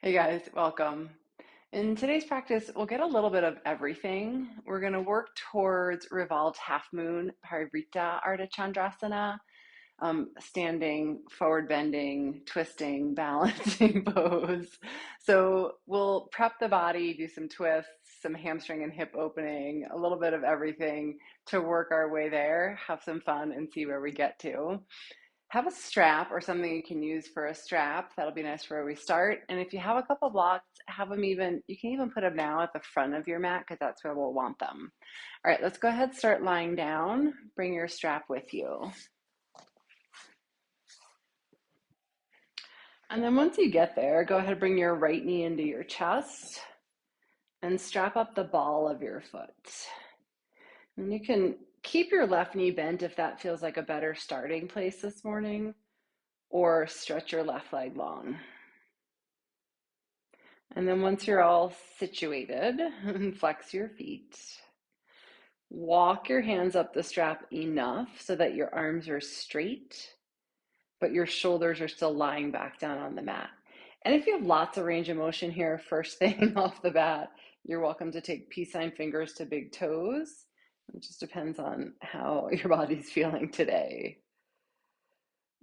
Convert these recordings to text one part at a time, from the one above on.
Hey guys, welcome. In today's practice, we'll get a little bit of everything. We're going to work towards revolved half moon, Parivrtta Ardha Chandrasana, standing, forward bending, twisting, balancing pose. So we'll prep the body, do some twists, some hamstring and hip opening, a little bit of everything to work our way there, have some fun, and see where we get to. Have a strap or something you can use for a strap. That'll be nice for where we start. And if you have a couple blocks, have them even, you can even put them now at the front of your mat because that's where we'll want them. All right, let's go ahead, start lying down. Bring your strap with you. And then once you get there, go ahead, bring your right knee into your chest and strap up the ball of your foot. And you can keep your left knee bent if that feels like a better starting place this morning, or stretch your left leg long. And then once you're all situated, flex your feet. Walk your hands up the strap enough so that your arms are straight, but your shoulders are still lying back down on the mat. And if you have lots of range of motion here, first thing off the bat, you're welcome to take peace sign fingers to big toes. It just depends on how your body's feeling today.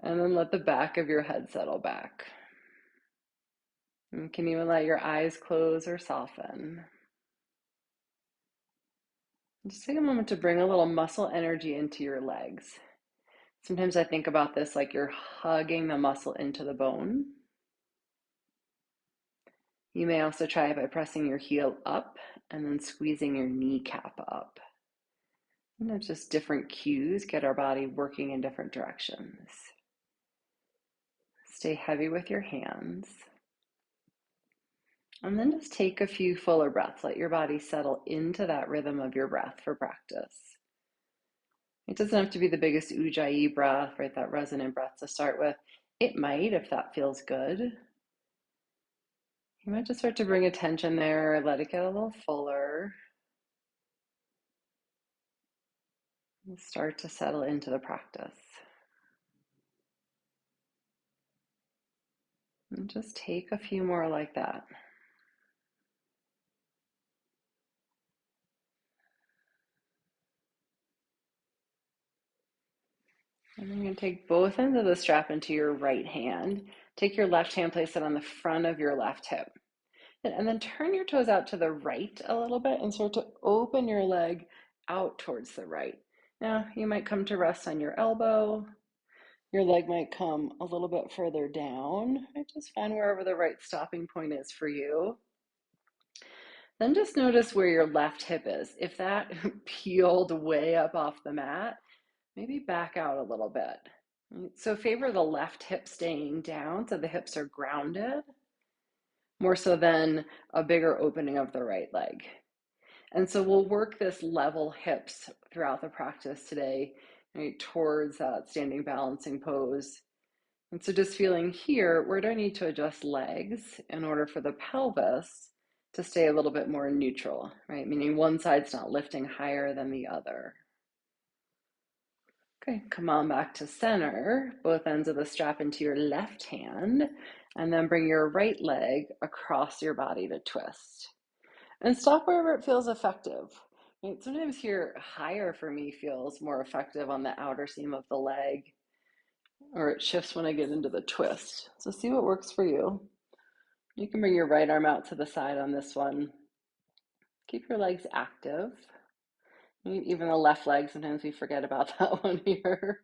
And then let the back of your head settle back. You can even let your eyes close or soften. Just take a moment to bring a little muscle energy into your legs. Sometimes I think about this like you're hugging the muscle into the bone. You may also try it by pressing your heel up and then squeezing your kneecap up. And that's just different cues, get our body working in different directions. Stay heavy with your hands. And then just take a few fuller breaths. Let your body settle into that rhythm of your breath for practice. It doesn't have to be the biggest ujjayi breath, right? That resonant breath to start with. It might if that feels good. You might just start to bring attention there, let it get a little fuller. And start to settle into the practice. And just take a few more like that. And then you're going to take both ends of the strap into your right hand. Take your left hand, place it on the front of your left hip. And then turn your toes out to the right a little bit and start to open your leg out towards the right. Now, you might come to rest on your elbow. Your leg might come a little bit further down. Just find wherever the right stopping point is for you. Then just notice where your left hip is. If that peeled way up off the mat, maybe back out a little bit. So favor the left hip staying down so the hips are grounded, more so than a bigger opening of the right leg. And so we'll work this level hips throughout the practice today, right, towards that standing balancing pose. And so just feeling here, where do I need to adjust legs in order for the pelvis to stay a little bit more neutral, right? Meaning one side's not lifting higher than the other. Okay, come on back to center, both ends of the strap into your left hand, and then bring your right leg across your body to twist. And stop wherever it feels effective. Right? Sometimes here, higher for me feels more effective on the outer seam of the leg, or it shifts when I get into the twist. So see what works for you. You can bring your right arm out to the side on this one. Keep your legs active. Even the left leg, sometimes we forget about that one here.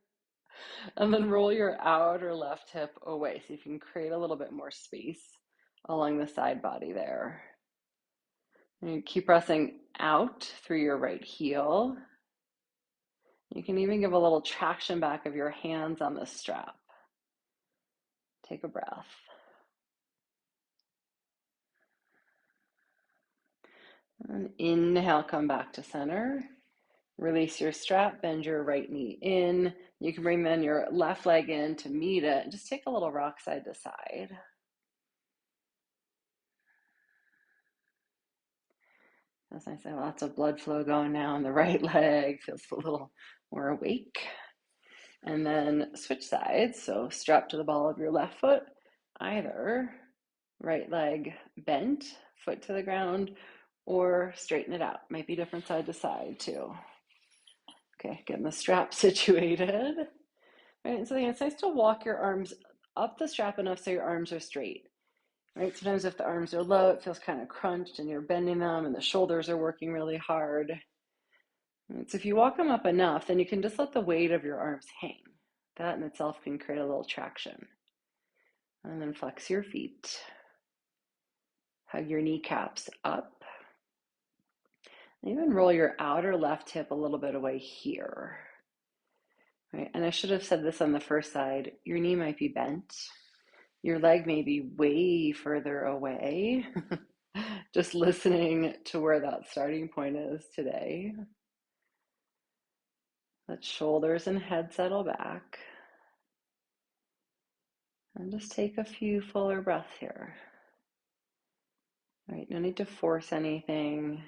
And then roll your outer left hip away so you can create a little bit more space along the side body there. And you keep pressing out through your right heel. You can even give a little traction back of your hands on the strap. Take a breath. And inhale, come back to center. Release your strap, bend your right knee in. You can bring then your left leg in to meet it. Just take a little rock side to side. As I say, lots of blood flow going now in the right leg. Feels a little more awake. And then switch sides. So strap to the ball of your left foot, either right leg bent, foot to the ground, or straighten it out. Might be different side to side too. Okay, getting the strap situated. Right, so it's nice to walk your arms up the strap enough so your arms are straight. Right, sometimes if the arms are low, it feels kind of crunched and you're bending them and the shoulders are working really hard. Right, so if you walk them up enough, then you can just let the weight of your arms hang. That in itself can create a little traction. And then flex your feet. Hug your kneecaps up. Even roll your outer left hip a little bit away here. Right, and I should have said this on the first side. Your knee might be bent. Your leg may be way further away. Just listening to where that starting point is today. Let shoulders and head settle back. And just take a few fuller breaths here. All right, no need to force anything.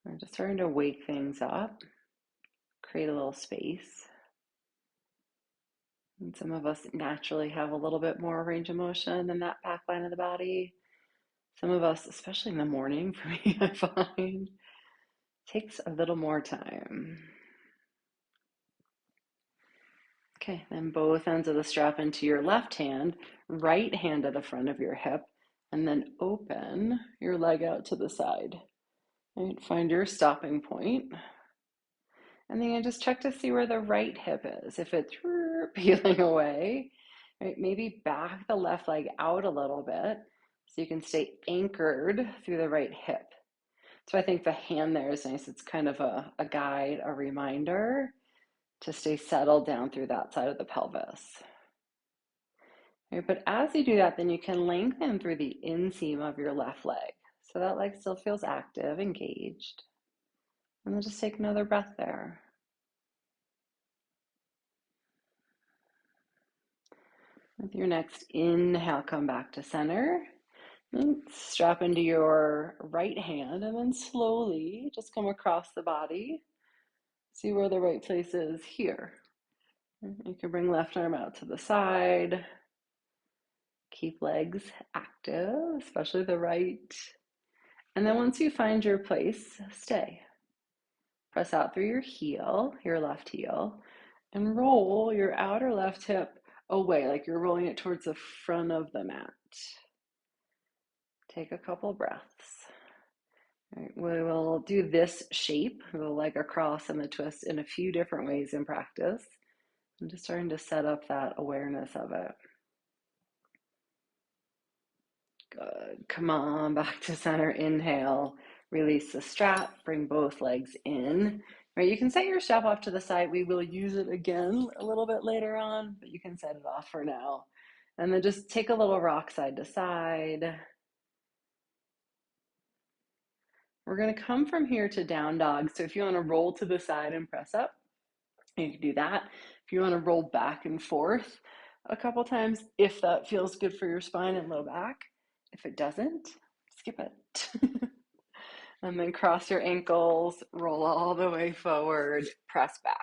We're just starting to wake things up, create a little space. And some of us naturally have a little bit more range of motion in that back line of the body. Some of us, especially in the morning, for me, I find, takes a little more time. Okay, then both ends of the strap into your left hand, right hand to the front of your hip, and then open your leg out to the side. Right, find your stopping point. And then you just check to see where the right hip is. If it's peeling away, right, maybe back the left leg out a little bit so you can stay anchored through the right hip. So I think the hand there is nice. It's kind of a guide, a reminder to stay settled down through that side of the pelvis. Right, but as you do that, then you can lengthen through the inseam of your left leg. So that leg still feels active, engaged. And then just take another breath there. With your next inhale, come back to center. And strap into your right hand and then slowly just come across the body. See where the right place is here. You can bring left arm out to the side. Keep legs active, especially the right. And then once you find your place, stay. Press out through your heel, your left heel, and roll your outer left hip away, like you're rolling it towards the front of the mat. Take a couple breaths. All right, we will do this shape, the leg across and the twist, in a few different ways in practice. I'm just starting to set up that awareness of it. Good. Come on, back to center. Inhale. Release the strap. Bring both legs in. Right, you can set your strap off to the side. We will use it again a little bit later on, but you can set it off for now. And then just take a little rock side to side. We're going to come from here to down dog. So if you want to roll to the side and press up, you can do that. If you want to roll back and forth a couple times, if that feels good for your spine and low back. If it doesn't, skip it. And then cross your ankles, roll all the way forward, press back.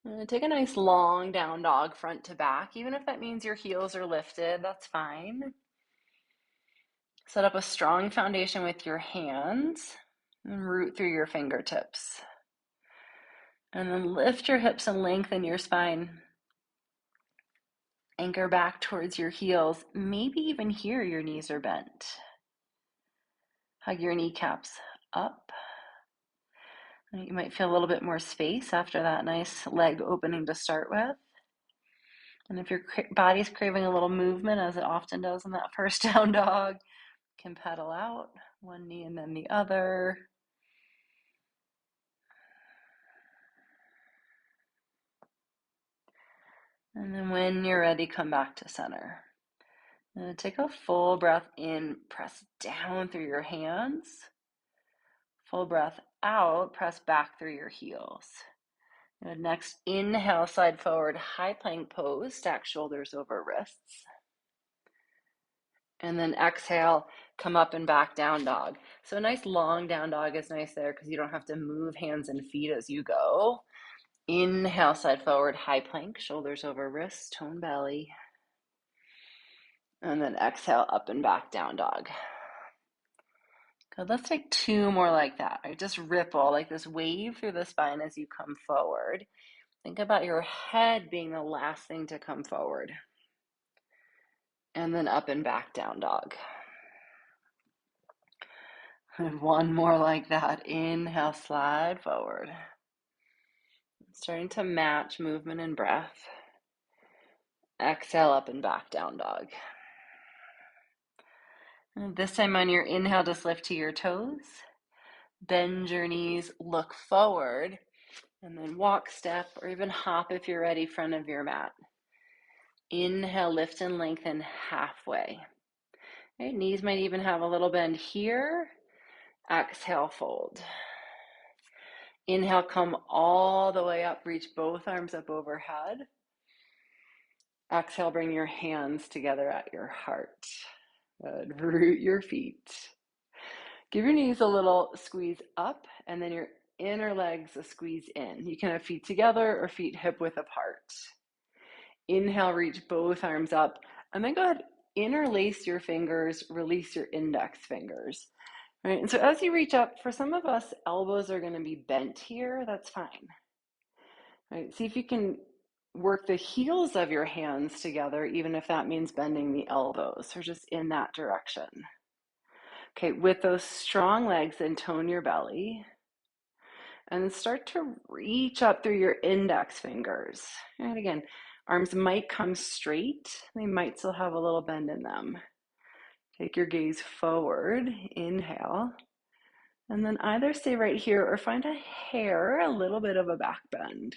And take a nice long down dog front to back. Even if that means your heels are lifted, that's fine. Set up a strong foundation with your hands and root through your fingertips. And then lift your hips and lengthen your spine. Anchor back towards your heels. Maybe even here your knees are bent. Hug your kneecaps up. You might feel a little bit more space after that nice leg opening to start with. And if your body's craving a little movement, as it often does in that first down dog, can pedal out one knee and then the other. And then when you're ready, come back to center. And take a full breath in, press down through your hands. Full breath out, press back through your heels. Good. Next, inhale, side forward, high plank pose, stack shoulders over wrists. And then exhale, come up and back down dog. So a nice long down dog is nice there because you don't have to move hands and feet as you go. Inhale, side forward, high plank, shoulders over wrists, tone belly. And then exhale, up and back, down dog. Good. Let's take 2 more like that. Right? Just ripple like this wave through the spine as you come forward. Think about your head being the last thing to come forward. And then up and back, down dog. And 1 more like that. Inhale, slide forward. Starting to match movement and breath. Exhale, up and back, down dog. And this time on your inhale, just lift to your toes. Bend your knees, look forward, and then walk, step, or even hop if you're ready, front of your mat. Inhale, lift and lengthen halfway. Right, knees might even have a little bend here. Exhale, fold. Inhale, come all the way up, reach both arms up overhead. Exhale, bring your hands together at your heart. Good. Root your feet. Give your knees a little squeeze up, and then your inner legs a squeeze in. You can have feet together or feet hip width apart. Inhale, reach both arms up, and then go ahead, interlace your fingers, release your index fingers. Right? And so as you reach up, for some of us, elbows are going to be bent here. That's fine. Right? See if you can work the heels of your hands together, even if that means bending the elbows, or just in that direction. Okay, with those strong legs, then tone your belly. And start to reach up through your index fingers. And again, arms might come straight. They might still have a little bend in them. Take your gaze forward, inhale. And then either stay right here or find a hair, a little bit of a back bend.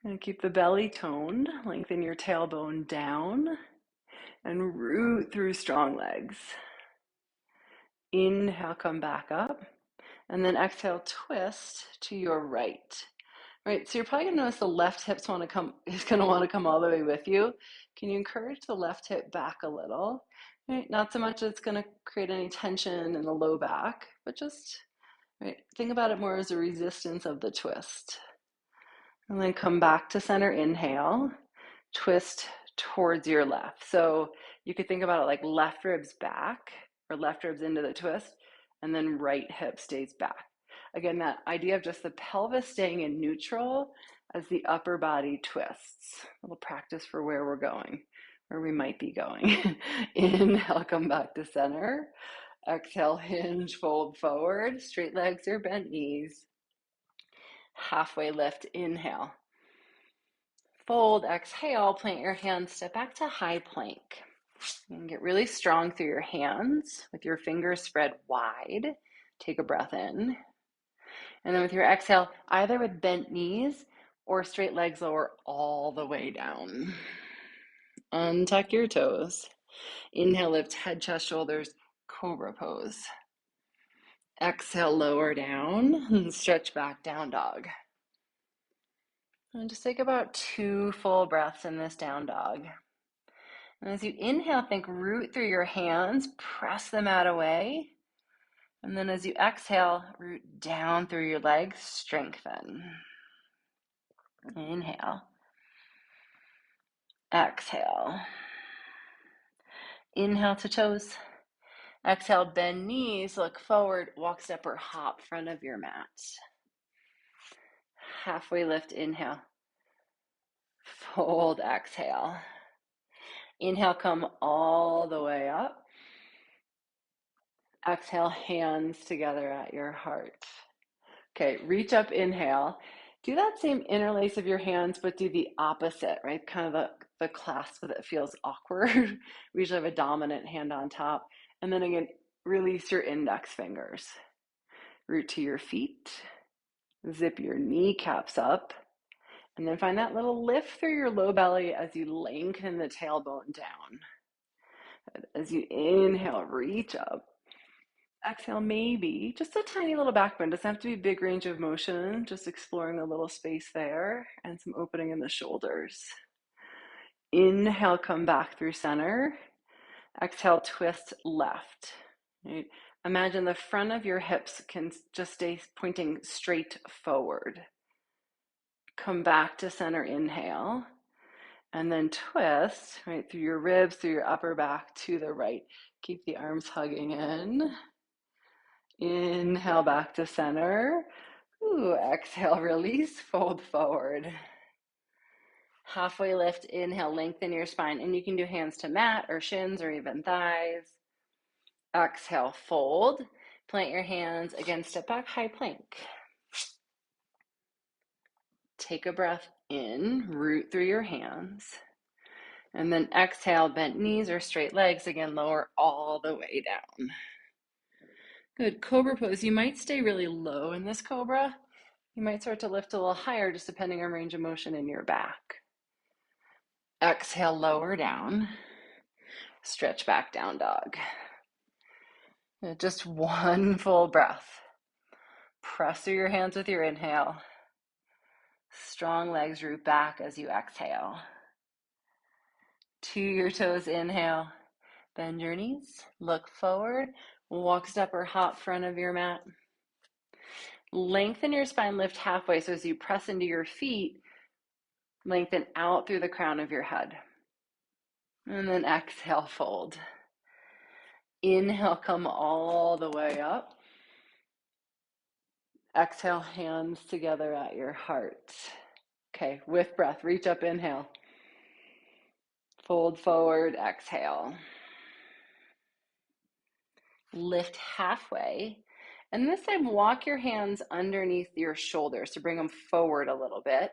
And keep the belly toned, lengthen your tailbone down, and root through strong legs. Inhale, come back up, and then exhale, twist to your right. Right, so you're probably gonna notice the left hip's is gonna wanna come all the way with you. Can you encourage the left hip back a little? Right, not so much that it's gonna create any tension in the low back, but just think about it more as a resistance of the twist. And then come back to center, inhale, twist towards your left. So you could think about it like left ribs back or left ribs into the twist, and then right hip stays back. Again, that idea of just the pelvis staying in neutral as the upper body twists. A little practice for where we're going, where we might be going. Inhale, come back to center. Exhale, hinge, fold forward, straight legs or bent knees. Halfway lift, inhale. Fold, exhale, plant your hands, step back to high plank. And get really strong through your hands with your fingers spread wide. Take a breath in. And then with your exhale, either with bent knees or straight legs, lower all the way down. Untuck your toes. Inhale, lift head, chest, shoulders, cobra pose. Exhale, lower down and stretch back, down dog. And just take about 2 full breaths in this down dog. And as you inhale, think root through your hands, press the mat away. And then as you exhale, root down through your legs, strengthen. Inhale. Exhale. Inhale to toes. Exhale, bend knees, look forward, walk, step, or hop front of your mat. Halfway lift, inhale. Fold, exhale. Inhale, come all the way up. Exhale, hands together at your heart. Okay, reach up, inhale. Do that same interlace of your hands, but do the opposite, right? Kind of the clasp that feels awkward. We usually have a dominant hand on top. And then again, release your index fingers. Root to your feet. Zip your kneecaps up. And then find that little lift through your low belly as you lengthen the tailbone down. As you inhale, reach up. Exhale, maybe just a tiny little back bend. Doesn't have to be big range of motion, just exploring a little space there and some opening in the shoulders. Inhale, come back through center. Exhale, twist left. Right? Imagine the front of your hips can just stay pointing straight forward. Come back to center, inhale. And then twist right through your ribs, through your upper back to the right. Keep the arms hugging in. Inhale back to center. Ooh, exhale, release, fold forward. Halfway lift, inhale, lengthen your spine. And you can do hands to mat or shins or even thighs. Exhale, fold. Plant your hands, again, step back, high plank. Take a breath in, root through your hands. And then exhale, bent knees or straight legs. Again, lower all the way down. Good. Cobra pose. You might stay really low in this cobra. You might start to lift a little higher just depending on range of motion in your back. Exhale, lower down. Stretch back, down dog. Just one full breath. Press through your hands with your inhale. Strong legs root back as you exhale. To your toes, inhale. Bend your knees, look forward, walk, step, or hop front of your mat. Lengthen your spine, lift halfway. So as you press into your feet, lengthen out through the crown of your head. And then exhale, fold. Inhale, come all the way up. Exhale, hands together at your heart. Okay, with breath, reach up, inhale. Fold forward, exhale. Lift halfway. And this time, walk your hands underneath your shoulders to bring them forward a little bit.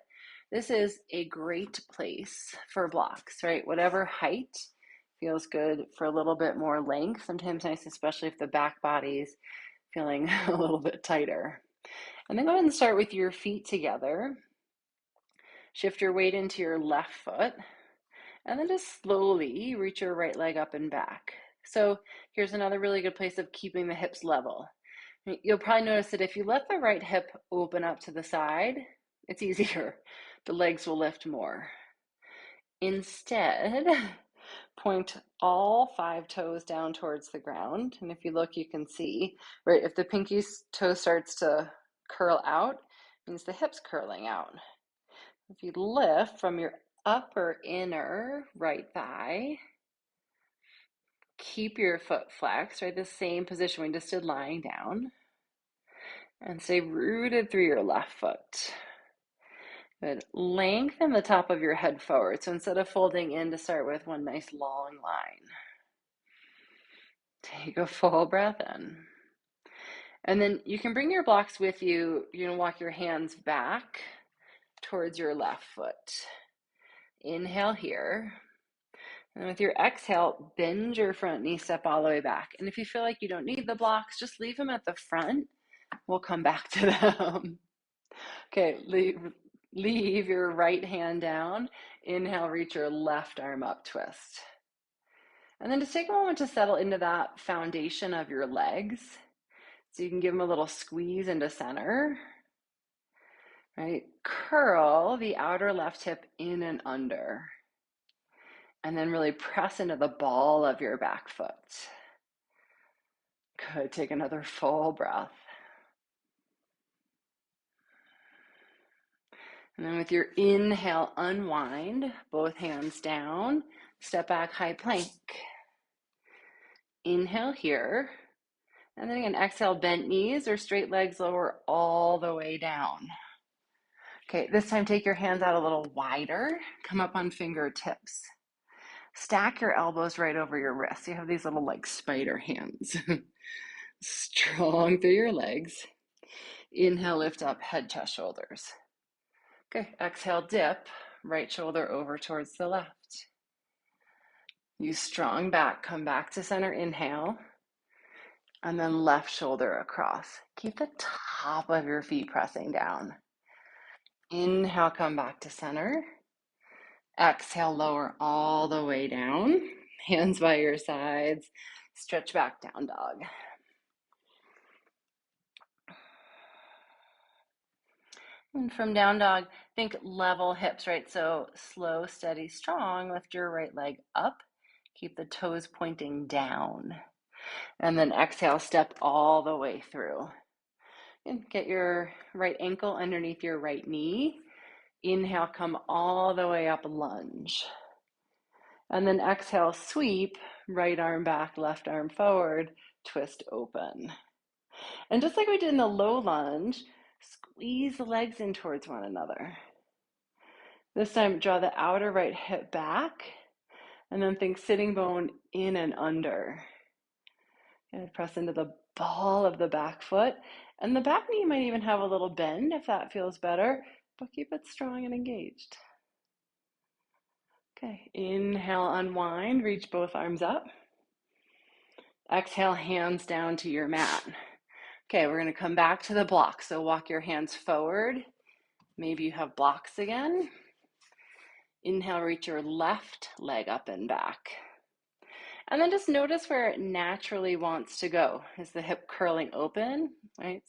This is a great place for blocks, right? Whatever height feels good for a little bit more length. Sometimes nice, especially if the back body's feeling a little bit tighter. And then go ahead and start with your feet together. Shift your weight into your left foot. And then just slowly reach your right leg up and back. So here's another really good place of keeping the hips level. You'll probably notice that if you let the right hip open up to the side, it's easier. The legs will lift more. Instead, point all 5 toes down towards the ground. And if you look, you can see, right, if the pinky toe starts to curl out, it means the hip's curling out. If you lift from your upper inner right thigh, keep your foot flexed, right? The same position we just did lying down. And stay rooted through your left foot. Good. Lengthen the top of your head forward. So instead of folding in to start with, one nice long line. Take a full breath in. And then you can bring your blocks with you. You're going to walk your hands back towards your left foot. Inhale here. And with your exhale, bend your front knee, step all the way back. And if you feel like you don't need the blocks, just leave them at the front. We'll come back to them. Okay, leave your right hand down. Inhale, reach your left arm up, twist. And then just take a moment to settle into that foundation of your legs. So you can give them a little squeeze into center. Right? Curl the outer left hip in and under. And then really press into the ball of your back foot. Good. Take another full breath. And then with your inhale, unwind, both hands down, step back, high plank. Inhale here. And then again, exhale, bent knees or straight legs, lower all the way down. Okay, this time take your hands out a little wider, come up on fingertips. Stack your elbows right over your wrists. You have these little like spider hands. Strong through your legs. Inhale, lift up, head, chest, shoulders. Okay, exhale, dip, right shoulder over towards the left. Use strong back, come back to center, inhale, and then left shoulder across. Keep the top of your feet pressing down. Inhale, come back to center. Exhale, lower all the way down. Hands by your sides. Stretch back, down dog. And from down dog, think level hips, right? So slow, steady, strong. Lift your right leg up. Keep the toes pointing down. And then exhale, step all the way through. And get your right ankle underneath your right knee. Inhale, come all the way up, lunge. And then exhale, sweep, right arm back, left arm forward, twist open. And just like we did in the low lunge, squeeze the legs in towards one another. This time, draw the outer right hip back, and then think sitting bone in and under. And press into the ball of the back foot. And the back knee might even have a little bend if that feels better, but keep it strong and engaged. Okay, inhale, unwind, reach both arms up. Exhale, hands down to your mat. Okay, we're going to come back to the block. So walk your hands forward. Maybe you have blocks again. Inhale, reach your left leg up and back. And then just notice where it naturally wants to go. Is the hip curling open, right?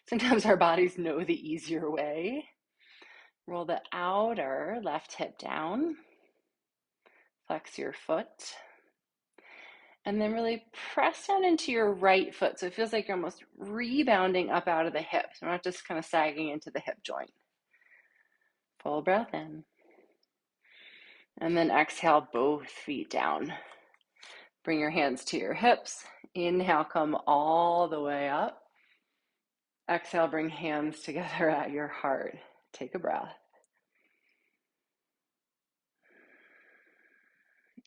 Sometimes our bodies know the easier way. Roll the outer left hip down. Flex your foot. And then really press down into your right foot. So it feels like you're almost rebounding up out of the hips. We're not just kind of sagging into the hip joint. Full breath in. And then exhale, both feet down. Bring your hands to your hips. Inhale, come all the way up. Exhale, bring hands together at your heart. Take a breath.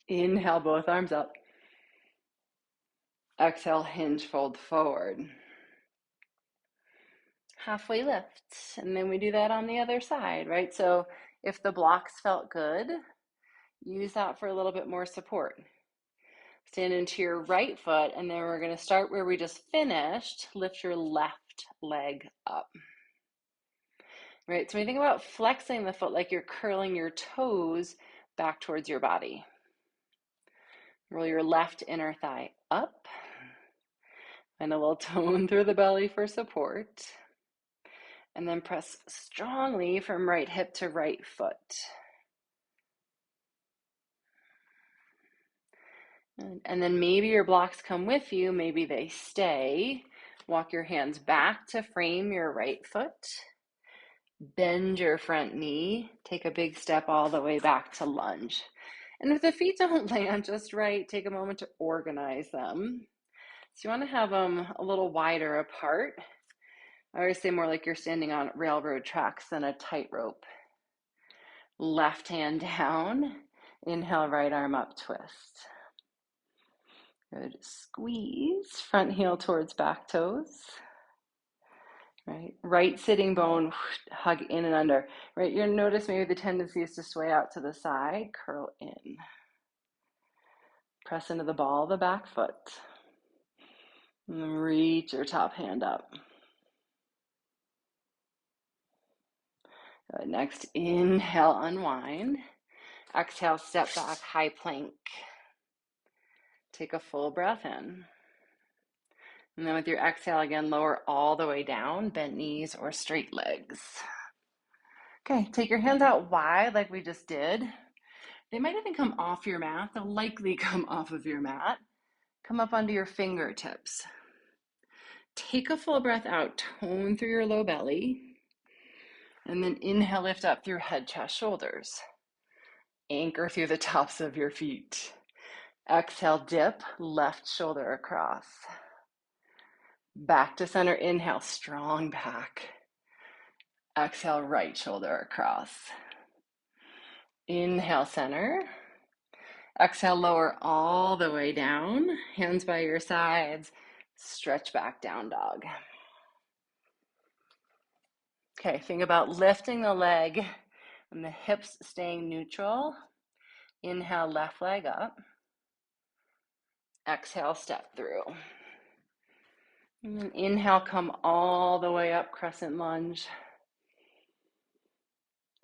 Inhale, both arms up. Exhale, hinge, fold forward. Halfway lift. And then we do that on the other side, right? So if the blocks felt good, use that for a little bit more support. Stand into your right foot, and then we're going to start where we just finished. Lift your left leg up. Right, so when you think about flexing the foot like you're curling your toes back towards your body. Roll your left inner thigh up. And a little tone through the belly for support. And then press strongly from right hip to right foot. And then maybe your blocks come with you, maybe they stay. Walk your hands back to frame your right foot. Bend your front knee. Take a big step all the way back to lunge. And if the feet don't land just right, take a moment to organize them. So you want to have them a little wider apart. I always say more like you're standing on railroad tracks than a tightrope. Left hand down. Inhale, right arm up, twist. Good. Squeeze. Front heel towards back toes. Right sitting bone, hug in and under. Right, you'll notice maybe the tendency is to sway out to the side, curl in. Press into the ball of the back foot. And then reach your top hand up. Good. Next, inhale, unwind. Exhale, step back, high plank. Take a full breath in. And then with your exhale again, lower all the way down, bent knees or straight legs. Okay, take your hands out wide like we just did. They might even come off your mat. They'll likely come off of your mat. Come up onto your fingertips. Take a full breath out, tone through your low belly. And then inhale, lift up through head, chest, shoulders. Anchor through the tops of your feet. Exhale, dip, left shoulder across. Back to center, inhale, strong back. Exhale, right shoulder across. Inhale, center. Exhale, lower all the way down. Hands by your sides. Stretch back, down dog. Okay, think about lifting the leg and the hips staying neutral. Inhale, left leg up. Exhale, step through. And then inhale, come all the way up, crescent lunge.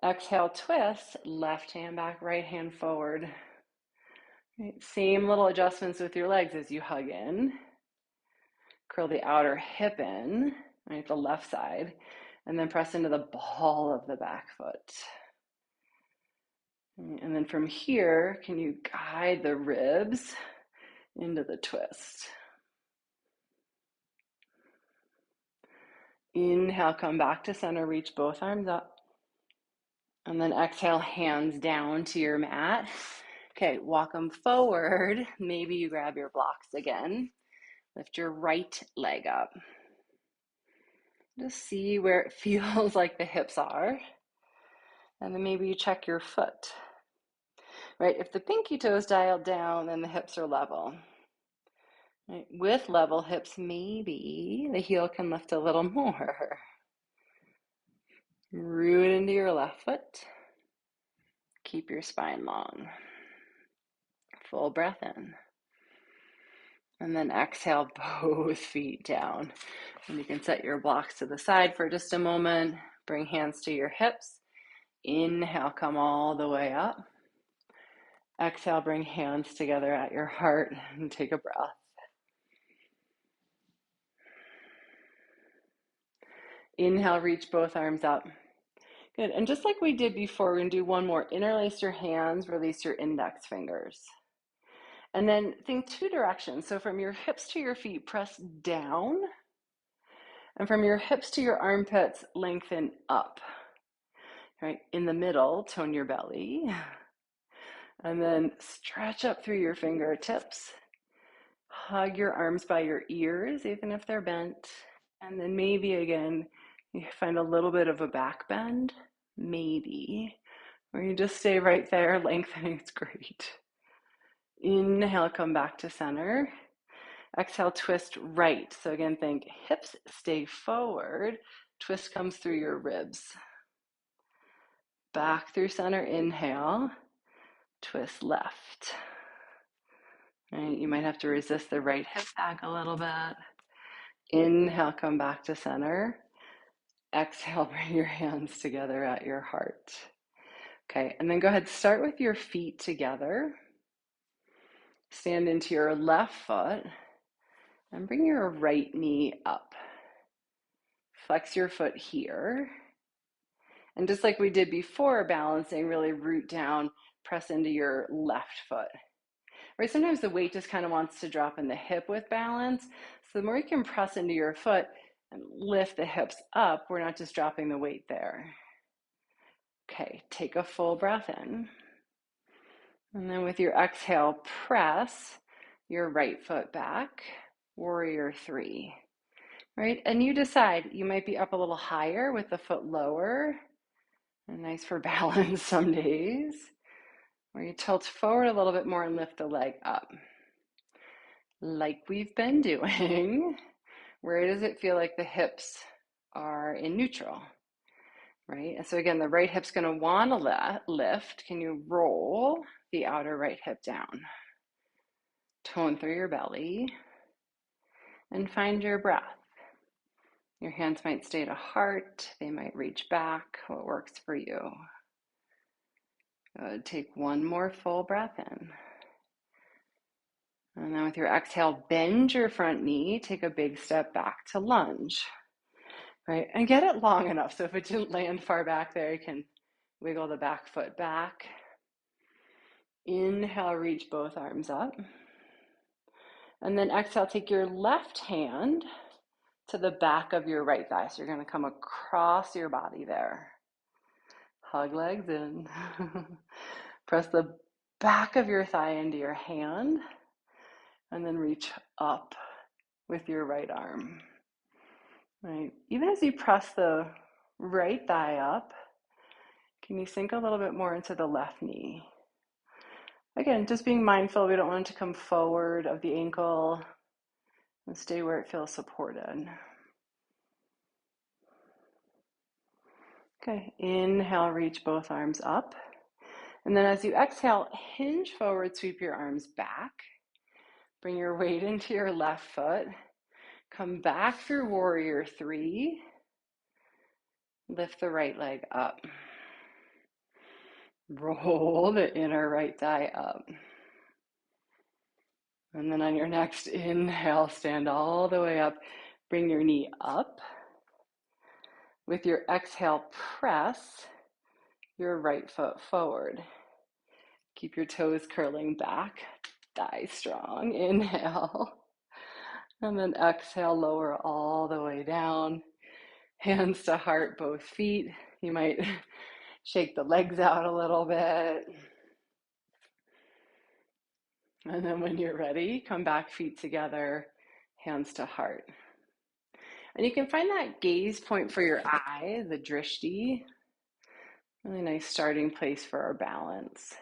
Exhale, twist, left hand back, right hand forward. Right, same little adjustments with your legs as you hug in. Curl the outer hip in, right, the left side, and then press into the ball of the back foot. And then from here, can you guide the ribs into the twist? Inhale, come back to center, reach both arms up. And then exhale, hands down to your mat. Okay, walk them forward. Maybe you grab your blocks again. Lift your right leg up. Just see where it feels like the hips are. And then maybe you check your foot. Right, if the pinky toe is dialed down, then the hips are level. Right, with level hips, maybe the heel can lift a little more. Root into your left foot. Keep your spine long. Full breath in. And then exhale, both feet down. And you can set your blocks to the side for just a moment. Bring hands to your hips. Inhale, come all the way up. Exhale, bring hands together at your heart and take a breath. Inhale, reach both arms up. Good, and just like we did before, we're gonna do one more. Interlace your hands, release your index fingers. And then think two directions. So from your hips to your feet, press down. And from your hips to your armpits, lengthen up. Right, in the middle, tone your belly. And then stretch up through your fingertips. Hug your arms by your ears, even if they're bent. And then maybe again, you find a little bit of a back bend, maybe. Or you just stay right there, lengthening, it's great. Inhale, come back to center. Exhale, twist right. So again, think hips stay forward. Twist comes through your ribs. Back through center, inhale. Twist left. Right, you might have to resist the right hip back a little bit. Inhale, come back to center. Exhale, bring your hands together at your heart. Okay, and then go ahead, start with your feet together. Stand into your left foot and bring your right knee up. Flex your foot here. And just like we did before balancing, really root down, press into your left foot. Right, sometimes the weight just kind of wants to drop in the hip with balance. So the more you can press into your foot and lift the hips up, we're not just dropping the weight there. Okay, take a full breath in. And then with your exhale, press your right foot back, warrior three. Right, and you decide, you might be up a little higher with the foot lower. And nice for balance some days. Or you tilt forward a little bit more and lift the leg up. Like we've been doing. Where does it feel like the hips are in neutral? Right? And so again, the right hip's going to want to lift. Can you roll the outer right hip down? Tone through your belly. And find your breath. Your hands might stay to heart. They might reach back. What works for you? Good. Take one more full breath in. And then with your exhale, bend your front knee. Take a big step back to lunge. Right? And get it long enough. So if it didn't land far back there, you can wiggle the back foot back. Inhale, reach both arms up. And then exhale, take your left hand to the back of your right thigh. So you're going to come across your body there. Hug legs in. Press the back of your thigh into your hand. And then reach up with your right arm. Right. Even as you press the right thigh up, can you sink a little bit more into the left knee? Again, just being mindful, we don't want it to come forward of the ankle, and stay where it feels supported. Okay, inhale, reach both arms up. And then as you exhale, hinge forward, sweep your arms back. Bring your weight into your left foot. Come back through warrior three. Lift the right leg up. Roll the inner right thigh up. And then on your next inhale, stand all the way up. Bring your knee up. With your exhale, press your right foot forward. Keep your toes curling back. Thigh strong. Inhale. And then exhale, lower all the way down. Hands to heart, both feet. You might Shake the legs out a little bit. And then when you're ready, come back, feet together, hands to heart. And you can find that gaze point for your eye, the drishti. Really nice starting place for our balance.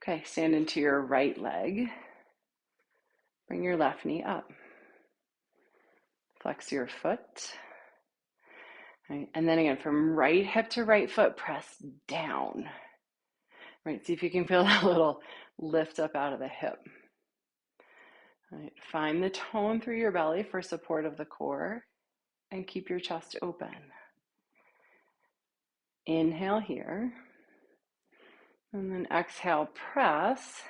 Okay, stand into your right leg. Bring your left knee up. Flex your foot. Right, and then again, from right hip to right foot, press down. Right, see if you can feel that little lift up out of the hip. Right, find the tone through your belly for support of the core and keep your chest open. Inhale here. And then exhale, press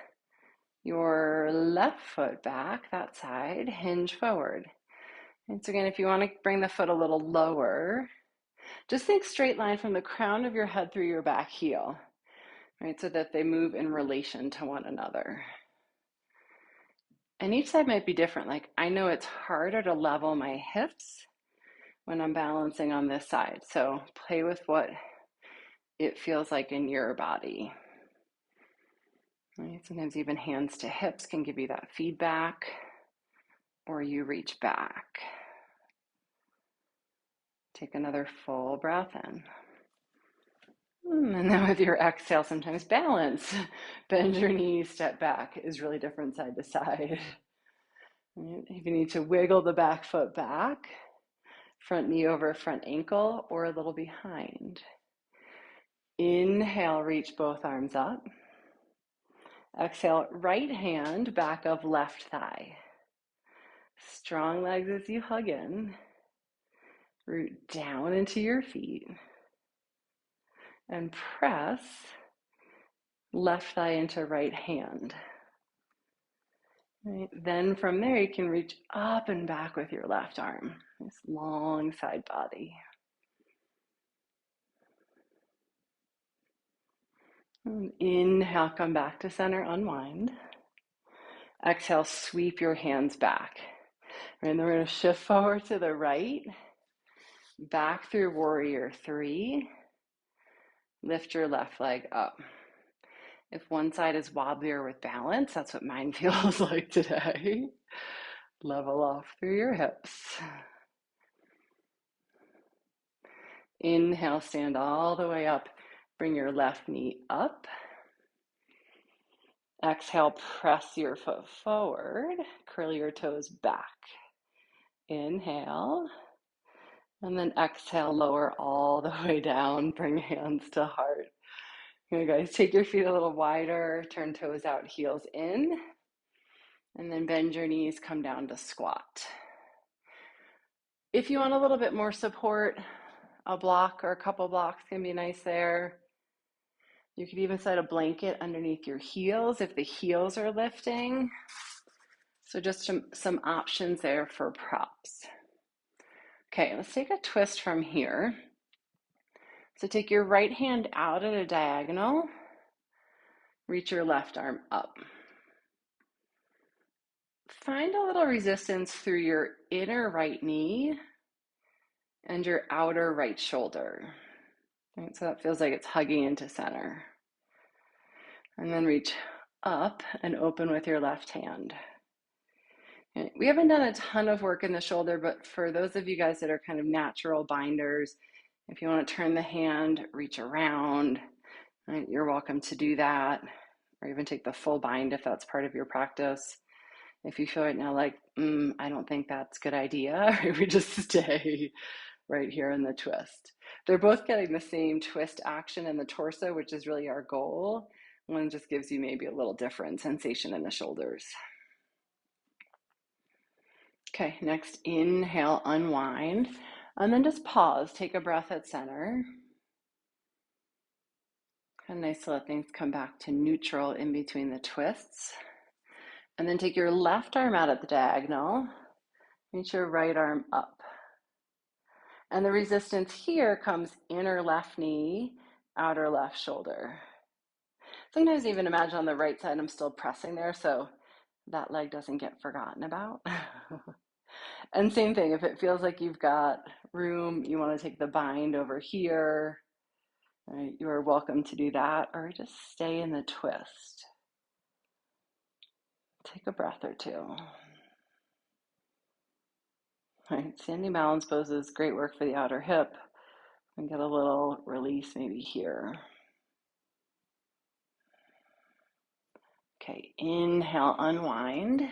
your left foot back, that side, hinge forward. And so again, if you want to bring the foot a little lower, just think straight line from the crown of your head through your back heel, right? So that they move in relation to one another. And each side might be different. Like I know it's harder to level my hips when I'm balancing on this side. So play with what it feels like in your body. Right? Sometimes even hands to hips can give you that feedback, or you reach back. Take another full breath in. And then with your exhale, sometimes balance. Bend your knees, step back is really different side to side. If you need to wiggle the back foot back, front knee over front ankle, or a little behind. Inhale, reach both arms up. Exhale, right hand back of left thigh. Strong legs as you hug in. Root down into your feet. And press left thigh into right hand. Right. Then from there, you can reach up and back with your left arm. This long side body. And inhale, come back to center, unwind. Exhale, sweep your hands back. And then we're going to shift forward to the right. Back through warrior three. Lift your left leg up. If one side is wobblier with balance, that's what mine feels like today. Level off through your hips. Inhale, stand all the way up. Bring your left knee up. Exhale, press your foot forward. Curl your toes back. Inhale. And then exhale, lower all the way down. Bring hands to heart. Here, guys, take your feet a little wider. Turn toes out, heels in. And then bend your knees, come down to squat. If you want a little bit more support, a block or a couple blocks can be nice there. You could even set a blanket underneath your heels if the heels are lifting. So just some options there for props. Okay, let's take a twist from here. So take your right hand out at a diagonal. Reach your left arm up. Find a little resistance through your inner right knee and your outer right shoulder. Right, so that feels like it's hugging into center. And then reach up and open with your left hand. And we haven't done a ton of work in the shoulder, but for those of you guys that are kind of natural binders, if you want to turn the hand, reach around, right, you're welcome to do that, or even take the full bind if that's part of your practice. If you feel right now like, I don't think that's a good idea, we just stay right here in the twist. They're both getting the same twist action in the torso, which is really our goal. One just gives you maybe a little different sensation in the shoulders. Okay, next inhale, unwind, and then just pause. Take a breath at center. Kind of nice to let things come back to neutral in between the twists. And then take your left arm out at the diagonal. Reach your right arm up. And the resistance here comes inner left knee, outer left shoulder. Sometimes even imagine on the right side, I'm still pressing there, so that leg doesn't get forgotten about. And same thing, if it feels like you've got room, you want to take the bind over here, All right, you are welcome to do that or just stay in the twist. Take a breath or two. All right, standing balance poses, great work for the outer hip. And get a little release maybe here. Okay, inhale, unwind.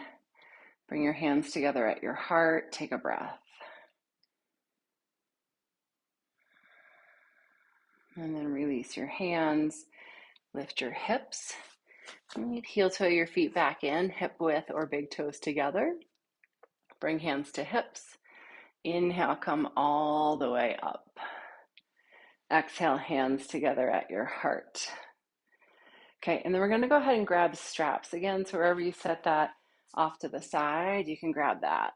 Bring your hands together at your heart. Take a breath. And then release your hands. Lift your hips. Heel toe your feet back in, hip width or big toes together. Bring hands to hips. Inhale, come all the way up. Exhale, hands together at your heart. Okay, and then we're going to go ahead and grab straps again. So wherever you set that off to the side, you can grab that.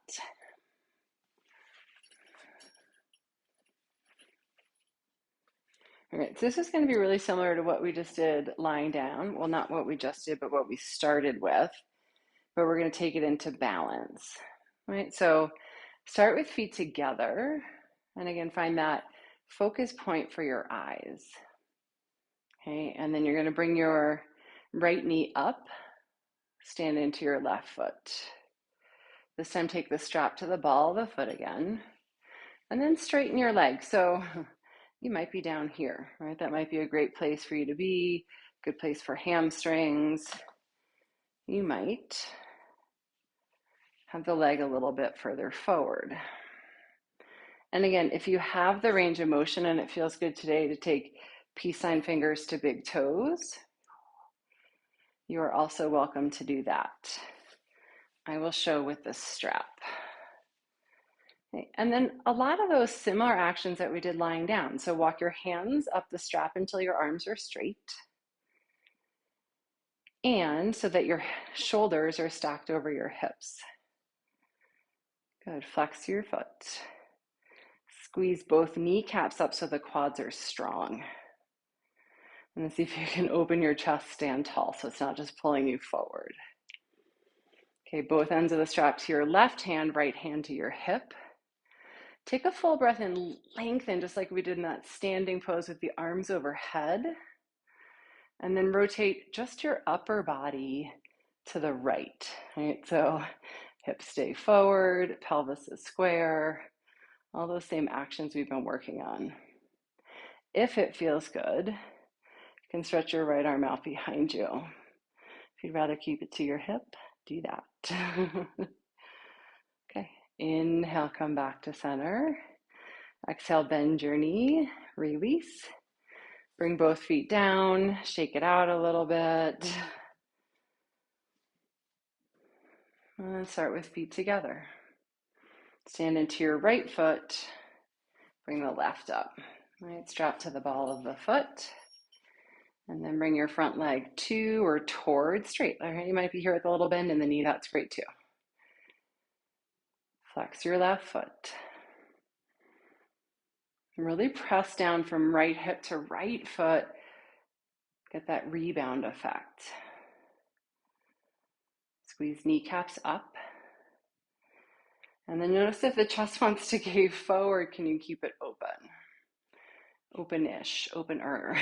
All right, so this is going to be really similar to what we just did lying down. Well, not what we just did, but what we started with. But we're going to take it into balance. All right, so start with feet together. And again, find that focus point for your eyes. Okay, and then you're going to bring your right knee up, stand into your left foot. This time, take the strap to the ball of the foot again, and then straighten your leg. So you might be down here, right? That might be a great place for you to be, good place for hamstrings. You might have the leg a little bit further forward. And again, if you have the range of motion and it feels good today to take peace sign fingers to big toes, you are also welcome to do that. I will show with the strap. Okay. And then a lot of those similar actions that we did lying down. So walk your hands up the strap until your arms are straight. And so that your shoulders are stacked over your hips. Good, flex your foot. Squeeze both kneecaps up so the quads are strong. And then see if you can open your chest, stand tall so it's not just pulling you forward. Okay, both ends of the strap to your left hand, right hand to your hip. Take a full breath and lengthen just like we did in that standing pose with the arms overhead. And then rotate just your upper body to the right. Right? So hips stay forward, pelvis is square, all those same actions we've been working on. If it feels good, you can stretch your right arm out behind you. If you'd rather keep it to your hip, do that. Okay, inhale, come back to center. Exhale, bend your knee, release. Bring both feet down, shake it out a little bit. And start with feet together. Stand into your right foot, bring the left up. All right, strap to the ball of the foot. And then bring your front leg to or towards straight. All right, you might be here with a little bend in the knee, that's great too. Flex your left foot. Really press down from right hip to right foot. Get that rebound effect. Squeeze kneecaps up. And then notice if the chest wants to gaze forward, can you keep it open? Open-ish, opener.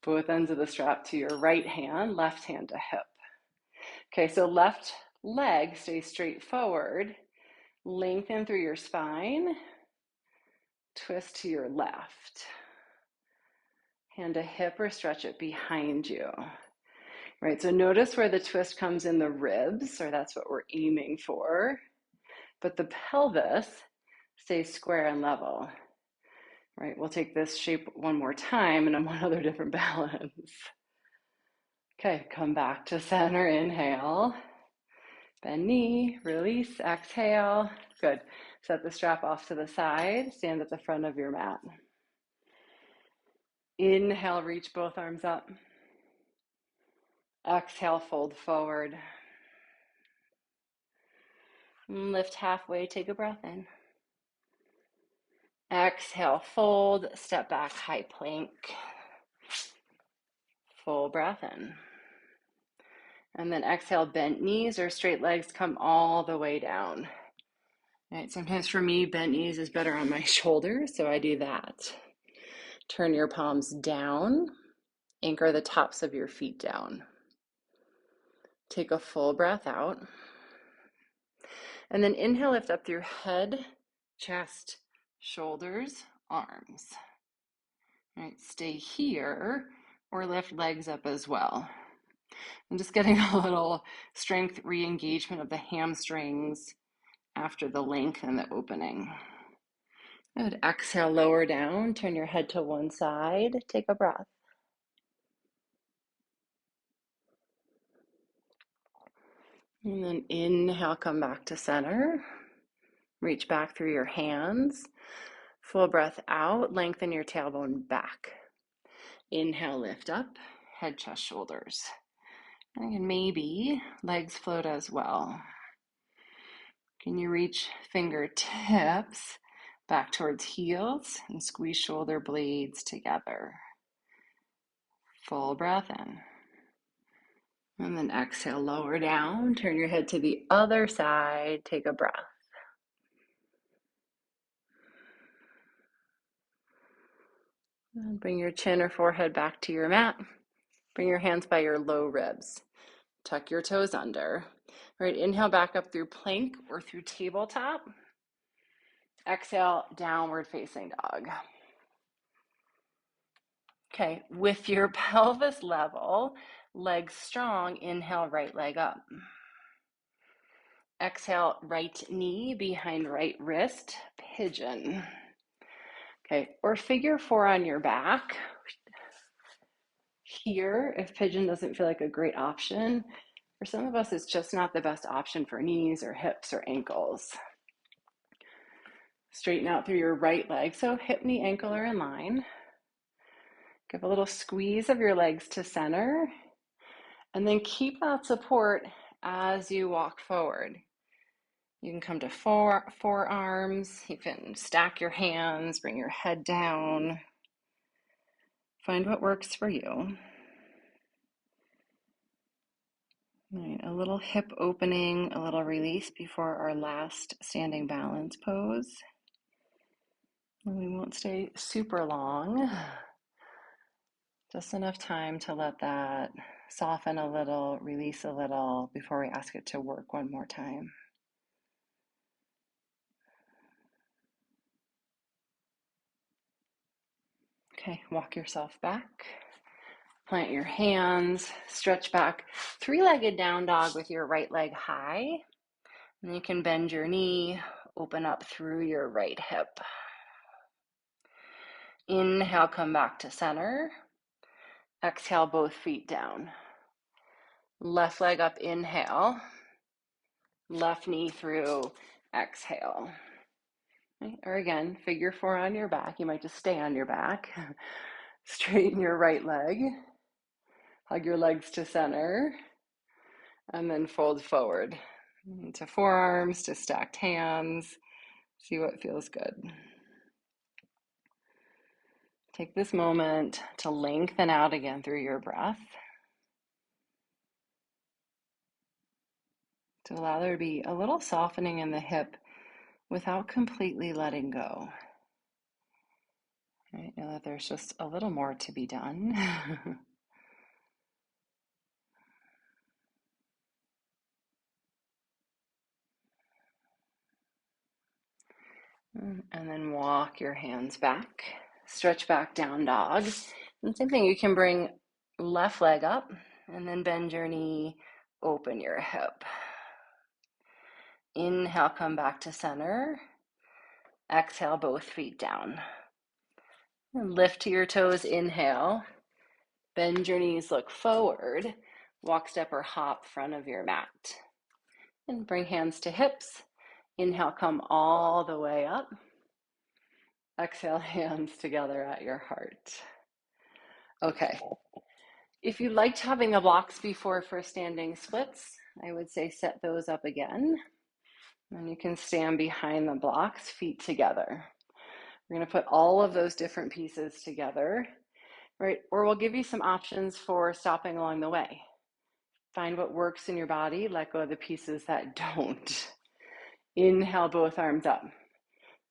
Both ends of the strap to your right hand, left hand to hip. Okay, so left leg stays straight forward. Lengthen through your spine. Twist to your left. Hand to hip or stretch it behind you. Right, so notice where the twist comes in the ribs, or that's what we're aiming for. But the pelvis stays square and level. Right, we'll take this shape one more time and in one other different balance. Okay, come back to center, inhale. Bend knee, release, exhale. Good. Set the strap off to the side, stand at the front of your mat. Inhale, reach both arms up. Exhale, fold forward. Lift halfway, take a breath in. Exhale, fold, step back, high plank. Full breath in. And then exhale, bent knees or straight legs come all the way down. All right, sometimes for me, bent knees is better on my shoulders, so I do that. Turn your palms down. Anchor the tops of your feet down. Take a full breath out. And then inhale, lift up through head, chest, shoulders, arms. All right, stay here or lift legs up as well. I'm just getting a little strength re-engagement of the hamstrings after the length and the opening. Good. Exhale, lower down. Turn your head to one side. Take a breath. And then inhale, come back to center. Reach back through your hands. Full breath out. Lengthen your tailbone back. Inhale, lift up. Head, chest, shoulders. And maybe legs float as well. Can you reach fingertips back towards heels and squeeze shoulder blades together? Full breath in. And then exhale, lower down. Turn your head to the other side. Take a breath. And bring your chin or forehead back to your mat. Bring your hands by your low ribs. Tuck your toes under. All right, inhale back up through plank or through tabletop. Exhale, downward facing dog. Okay, with your pelvis level, legs strong, inhale, right leg up. Exhale, right knee behind right wrist, pigeon. Okay, or figure four on your back. Here, if pigeon doesn't feel like a great option, for some of us, it's just not the best option for knees or hips or ankles. Straighten out through your right leg, so hip, knee, ankle are in line. Give a little squeeze of your legs to center, and then keep that support as you walk forward. You can come to forearms, you can stack your hands, bring your head down. Find what works for you. All right, a little hip opening, a little release before our last standing balance pose. And we won't stay super long. Just enough time to let that soften a little, release a little before we ask it to work one more time. Okay, walk yourself back. Plant your hands, stretch back, three-legged down dog with your right leg high. And you can bend your knee, open up through your right hip. Inhale, come back to center. Exhale, both feet down. Left leg up, inhale. Left knee through, exhale. Okay, or again, figure four on your back. You might just stay on your back. Straighten your right leg. Hug your legs to center. And then fold forward to forearms, to stacked hands. See what feels good. Take this moment to lengthen out again through your breath. To allow there to be a little softening in the hip without completely letting go. Right? Know that there's just a little more to be done. And then walk your hands back. Stretch back, down dog. And same thing, you can bring left leg up and then bend your knee, open your hip. Inhale, come back to center. Exhale, both feet down. And lift to your toes, inhale. Bend your knees, look forward. Walk, step, or hop front of your mat. And bring hands to hips. Inhale, come all the way up. Exhale, hands together at your heart. Okay. If you liked having the blocks before for standing splits, I would say set those up again. And you can stand behind the blocks, feet together. We're going to put all of those different pieces together, right? Or we'll give you some options for stopping along the way. Find what works in your body, let go of the pieces that don't. Inhale, both arms up.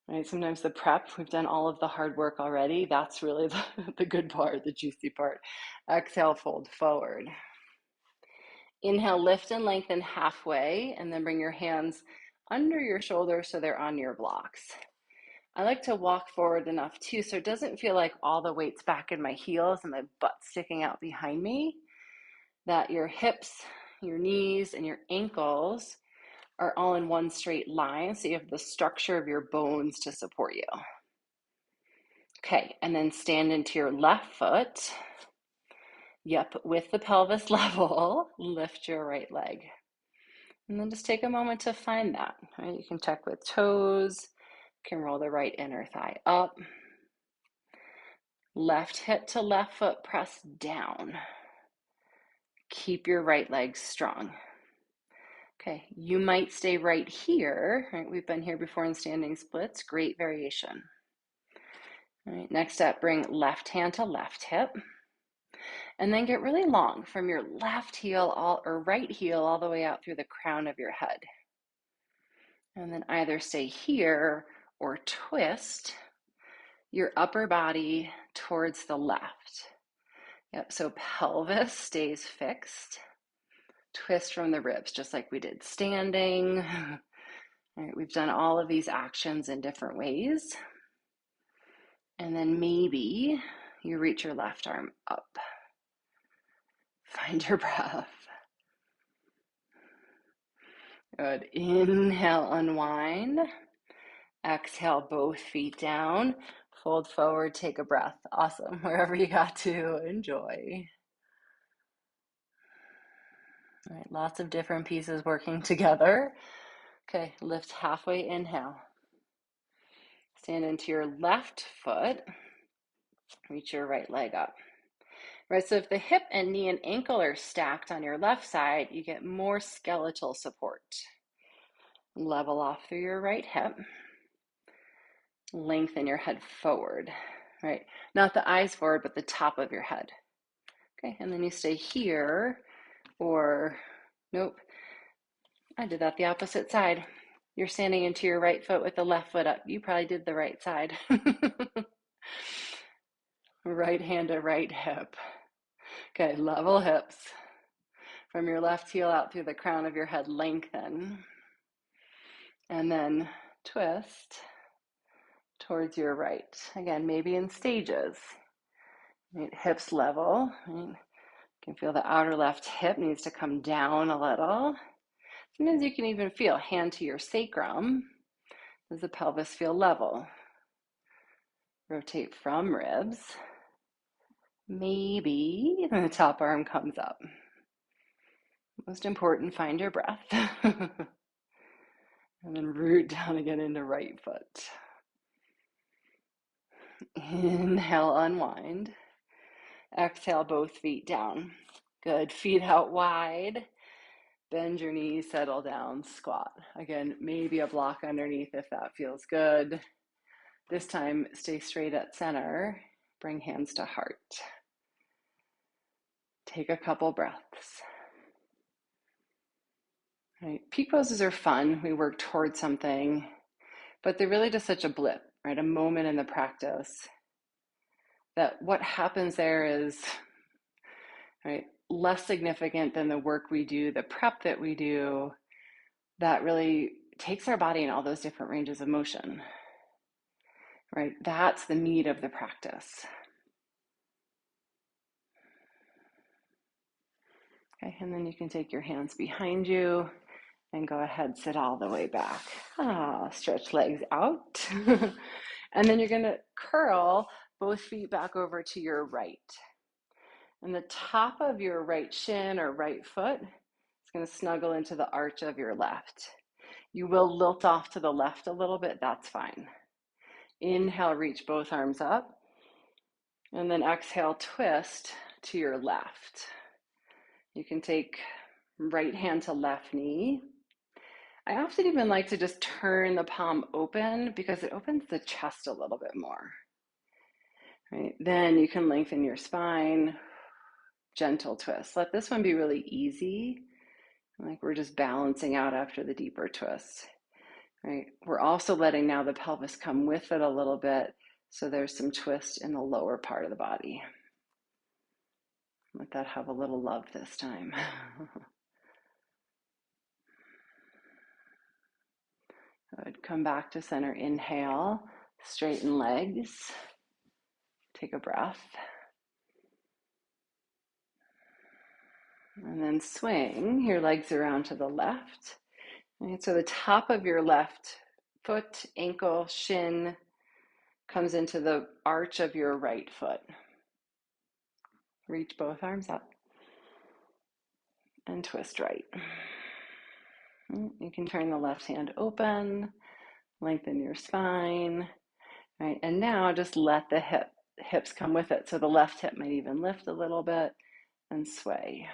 right? Sometimes the prep, we've done all of the hard work already. That's really the good part, the juicy part. Exhale, fold forward. Inhale, lift and lengthen halfway, and then bring your hands under your shoulders so they're on your blocks. I like to walk forward enough too, so it doesn't feel like all the weight's back in my heels and my butt sticking out behind me, that your hips, your knees, and your ankles are all in one straight line, so you have the structure of your bones to support you. Okay, and then stand into your left foot. Yep, with the pelvis level, lift your right leg. And then just take a moment to find that, right? You can check with toes, you can roll the right inner thigh up. Left hip to left foot, press down. Keep your right leg strong. Okay, you might stay right here, right? We've been here before in standing splits, great variation. All right, next up, bring left hand to left hip. And then get really long from your left heel or right heel all the way out through the crown of your head. And then either stay here or twist your upper body towards the left. Yep, so pelvis stays fixed. Twist from the ribs, just like we did standing. All right, we've done all of these actions in different ways. And then maybe you reach your left arm up. Find your breath. Good. Inhale, unwind. Exhale, both feet down. Fold forward, take a breath. Awesome. Wherever you got to, enjoy. All right, lots of different pieces working together. Okay, lift halfway, inhale. Stand into your left foot. Reach your right leg up. Right, so if the hip and knee and ankle are stacked on your left side, you get more skeletal support. Level off through your right hip. Lengthen your head forward, right? Not the eyes forward, but the top of your head. Okay, and then you stay here, or nope, I did that the opposite side. You're standing into your right foot with the left foot up. You probably did the right side. Right hand to right hip. Okay, level hips. From your left heel out through the crown of your head, lengthen. And then twist towards your right. Again, maybe in stages. Right, hips level. Right. You can feel the outer left hip needs to come down a little. Sometimes you can even feel hand to your sacrum. Does the pelvis feel level? Rotate from ribs. Maybe the top arm comes up. Most important, find your breath. And then root down again into right foot. Inhale, unwind. Exhale, both feet down. Good, feet out wide. Bend your knees, settle down, squat. Again, maybe a block underneath if that feels good. This time, stay straight at center. Bring hands to heart. Take a couple breaths. Right. Peak poses are fun. We work towards something, but they're really just such a blip, right? A moment in the practice. That what happens there is, right, less significant than the work we do, the prep that we do, that really takes our body in all those different ranges of motion, right? That's the meat of the practice. Okay, and then you can take your hands behind you and go ahead, sit all the way back. Stretch legs out. And then you're gonna curl both feet back over to your right. And the top of your right shin or right foot is gonna snuggle into the arch of your left. You will lilt off to the left a little bit, that's fine. Inhale, reach both arms up. And then exhale, twist to your left. You can take right hand to left knee. I often even like to just turn the palm open because it opens the chest a little bit more. Right? Then you can lengthen your spine, gentle twist. Let this one be really easy, like we're just balancing out after the deeper twist. right? We're also letting now the pelvis come with it a little bit, so there's some twist in the lower part of the body. Let that have a little love this time. Good. Come back to center. Inhale, straighten legs. Take a breath. And then swing your legs around to the left. Right, so the top of your left foot, ankle, shin comes into the arch of your right foot. Reach both arms up and twist right. You can turn the left hand open, lengthen your spine, right? And now just let the hips come with it. So the left hip might even lift a little bit and sway.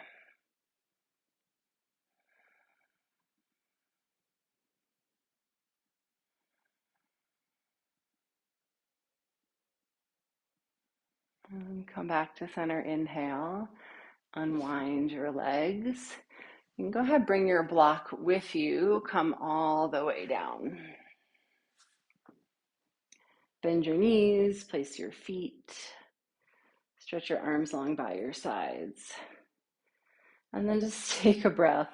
And come back to center. Inhale, unwind your legs. You can go ahead, bring your block with you, come all the way down. Bend your knees, place your feet, stretch your arms long by your sides. And then just take a breath.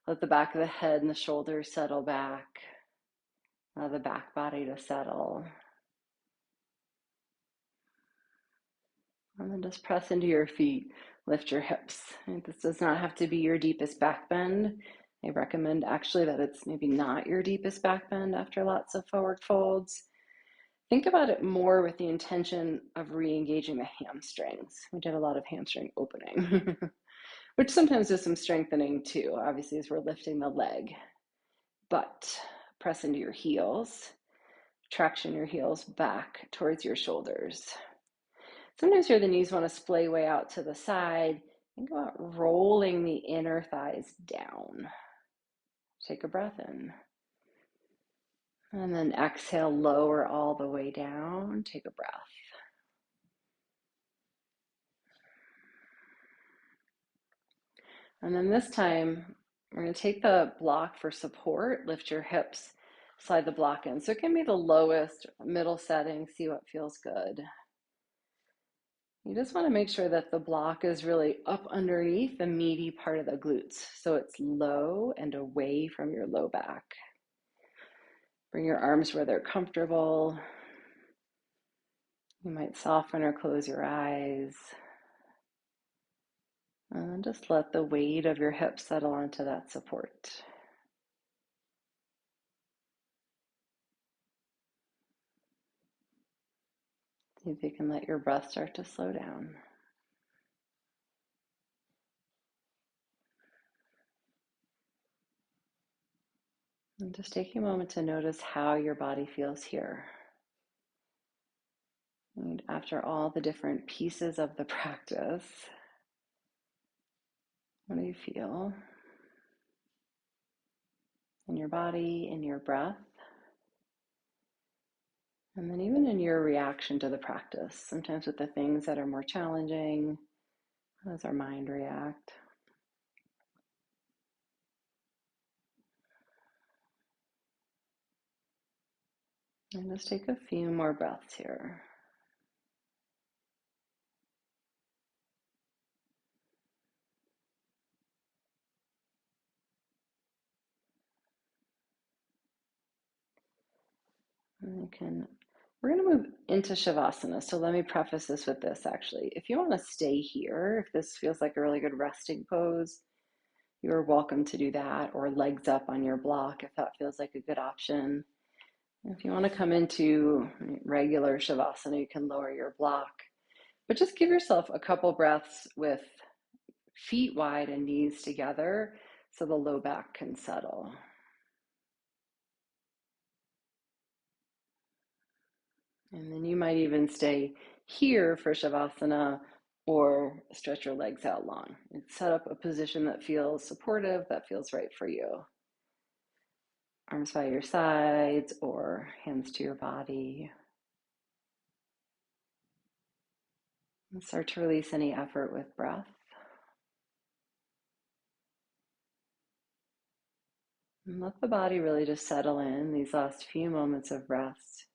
Let the back of the head and the shoulders settle back. Allow the back body to settle. And then just press into your feet, lift your hips. And this does not have to be your deepest back bend. I recommend actually that it's maybe not your deepest back bend after lots of forward folds. Think about it more with the intention of re-engaging the hamstrings. We did a lot of hamstring opening, which sometimes does some strengthening too, obviously, as we're lifting the leg. But press into your heels, traction your heels back towards your shoulders. Sometimes here the knees want to splay way out to the side. Think about rolling the inner thighs down. Take a breath in. And then exhale, lower all the way down. Take a breath. And then this time, we're going to take the block for support, lift your hips, slide the block in. So it can be the lowest, middle setting, see what feels good. You just want to make sure that the block is really up underneath the meaty part of the glutes. So it's low and away from your low back. Bring your arms where they're comfortable. You might soften or close your eyes. And then just let the weight of your hips settle onto that support. See if you can let your breath start to slow down. And just taking a moment to notice how your body feels here. And after all the different pieces of the practice, what do you feel in your body, in your breath, and then even in your reaction to the practice? Sometimes with the things that are more challenging, how does our mind react? And just take a few more breaths here. And we're going to move into Shavasana. So let me preface this with this actually. If you want to stay here, if this feels like a really good resting pose, you're welcome to do that, or legs up on your block if that feels like a good option. If you want to come into regular Shavasana, you can lower your block, but just give yourself a couple breaths with feet wide and knees together so the low back can settle. And then you might even stay here for Shavasana or stretch your legs out long. And set up a position that feels supportive, that feels right for you. Arms by your sides or hands to your body. And start to release any effort with breath. And let the body really just settle in these last few moments of rest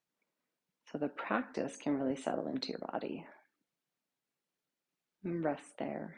so the practice can really settle into your body. And rest there.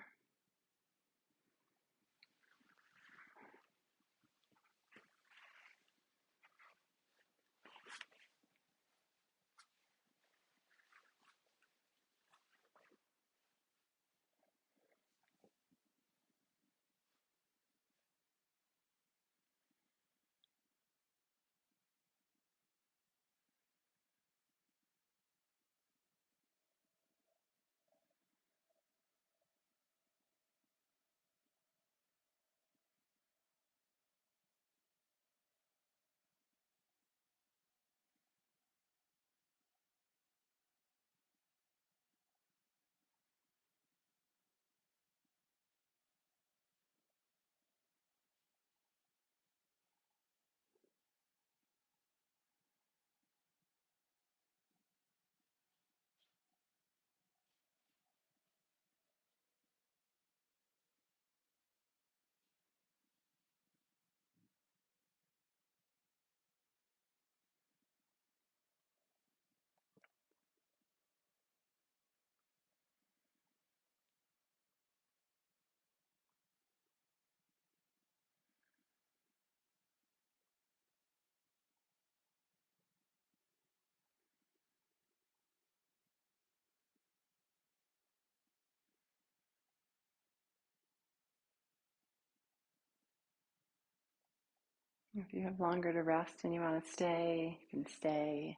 If you have longer to rest and you want to stay, you can stay.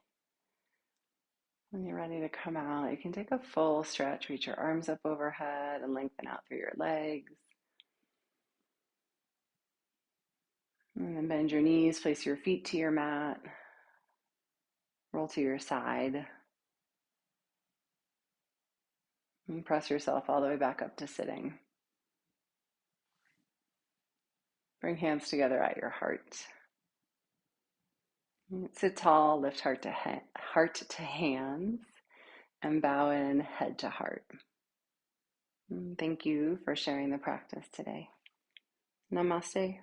When you're ready to come out, you can take a full stretch, reach your arms up overhead and lengthen out through your legs. And then bend your knees, place your feet to your mat, roll to your side, and press yourself all the way back up to sitting. Bring hands together at your heart. Sit tall, lift heart to hands, and bow in head to heart. Thank you for sharing the practice today. Namaste.